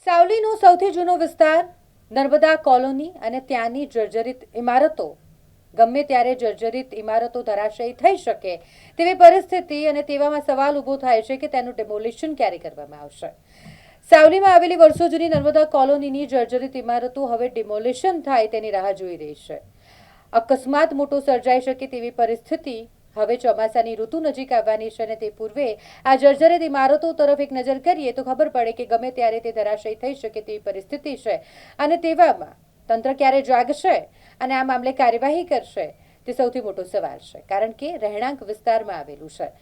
સાવલીનો સૌથી જૂનો વિસ્તાર નર્મદા કોલોની અને ત્યાંની જર્જરિત ઇમારતો ગમે ત્યારે જર્જરિત ઇમારતો ધરાશયી થઈ શકે તેવી પરિસ્થિતિ અને તેવામાં સવાલ ઊભો થાય છે કે તેનું ડેમોલિશન ક્યારે કરવામાં આવશે। સાવલીમાં આવેલી વર્ષો જૂની નર્મદા કોલોનીની જર્જરિત ઇમારતો હવે ડિમોલિશન થાય તેની રાહ જોઈ રહી છે। અકસ્માત મોટો સર્જાઈ શકે તેવી પરિસ્થિતિ હવે ચોમાસાની ઋતુ નજીક આવવાની છે અને તે પૂર્વે આ જર્જરિત ઇમારતો તરફ એક નજર કરીએ તો ખબર પડે કે ગમે ત્યારે તે ધરાશયી થઈ શકે તેવી પરિસ્થિતિ છે અને તેવામાં તંત્ર ક્યારે જાગશે અને આ મામલે કાર્યવાહી કરશે તે સૌથી મોટો સવાલ છે, કારણ કે રહેણાંક વિસ્તારમાં આવેલું છે।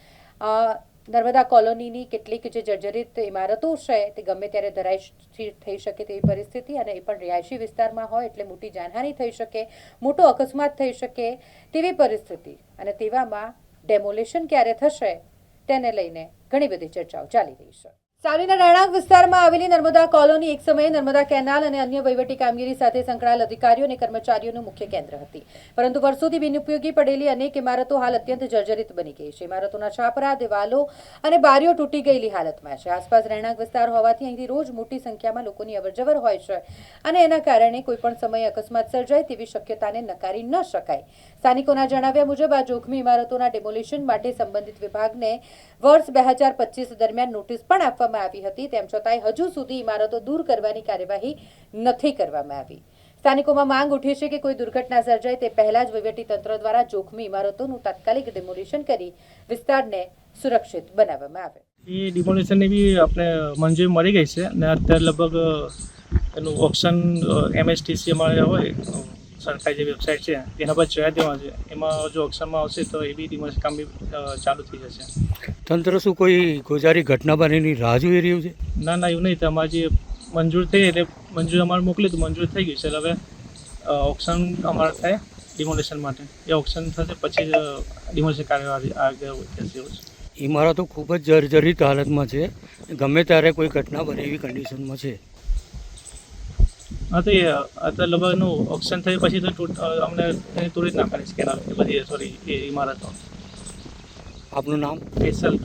નર્મદા કોલોનીની કેટલીક જે જર્જરિત ઇમારતો છે તે ગમે ત્યારે ધરાશયી થઈ શકે તેવી પરિસ્થિતિ અને એ પણ રિહાયશી વિસ્તારમાં હોય એટલે મોટી જાનહાનિ થઈ શકે, મોટો અકસ્માત થઈ શકે તેવી પરિસ્થિતિ અને તેવામાં ડેમોલિશન ક્યારે થશે તેને લઈને ઘણી બધી ચર્ચાઓ ચાલી રહી છે। સાવલીના રહેણાંક વિસ્તારમાં આવેલી નર્મદા કોલોની એક સમયે નર્મદા કેનાલ અને અન્ય વહીવટી કામગીરી સાથે સંકળાયેલ અધિકારીઓ અને કર્મચારીઓનું મુખ્ય કેન્દ્ર હતી, પરંતુ વર્ષોથી બિનઉપયોગી પડેલી અનેક ઇમારતો હાલ અત્યંત જર્જરિત બની ગઈ છે। ઇમારતોના છાપરા, દિવાલો અને બારીઓ તૂટી ગયેલી હાલતમાં છે। આસપાસ રહેણાંક વિસ્તાર હોવાથી અહીંથી રોજ મોટી સંખ્યામાં લોકોની અવરજવર હોય છે અને એના કારણે કોઈપણ સમયે અકસ્માત સર્જાય તેવી શક્યતાને નકારી ન શકાય। સ્થાનિકોના જણાવ્યા મુજબ આ જોખમી ઇમારતોના ડેમોલિશન માટે સંબંધિત વિભાગને વર્ષ 2025 દરમિયાન નોટિસ પણ આપવામાં આવી હતી, તેમ છતાંય હજુ સુધી ઇમારતો દૂર કરવાની કાર્યવાહી નથી કરવામાં આવી। સ્થાનિકોમાં માંગ ઉઠી છે કે કોઈ દુર્ઘટના સર્જાય તે પહેલા જ વહીવટી તંત્ર દ્વારા જોખમી ઇમારતોનું તાત્કાલિક ડિમોલિશન કરી વિસ્તારને સુરક્ષિત બનાવવામાં આવે। એ ડિમોલિશનની બી આપણે મંજૂરી મળી ગઈ છે અને અત્યારે લગભગ એનું ઓપ્શન MSTC અમારે હોય સરકારી જે વેબસાઇટ છે એના પર ચડાવી દેવા છે, એમાં જો ઓપ્શનમાં આવશે તો એ બી ડિમોલિશન કામ બી ચાલુ થઈ જશે। તંત્ર શું કોઈ ગોજારી ઘટના બનીની રાહ જોઈ રહ્યું છે? ના એવું નહીં, તમારી જે મંજૂર થઈ એટલે મંજૂર અમારે મોકલી તો મંજૂર થઈ ગઈ છે। હવે ઓપ્શન અમારે થાય ડિમોલિશન માટે, એ ઓપ્શન થશે પછી ડિમોલિશન કાર્યવાહી આગળ થશે। ઇમારતો ખૂબ જ જર્જરિત હાલતમાં છે, ગમે ત્યારે કોઈ ઘટના બને એવી કન્ડિશનમાં છે। હા તો એ અત્યારે લગભગ એનું ઓપ્શન થયું પછી તો અમને એની તોડી જ નાખવાની છે કેનાલ બધી સોરી એ ઇમારતો। આપનું નામ? સ્પેશિયલ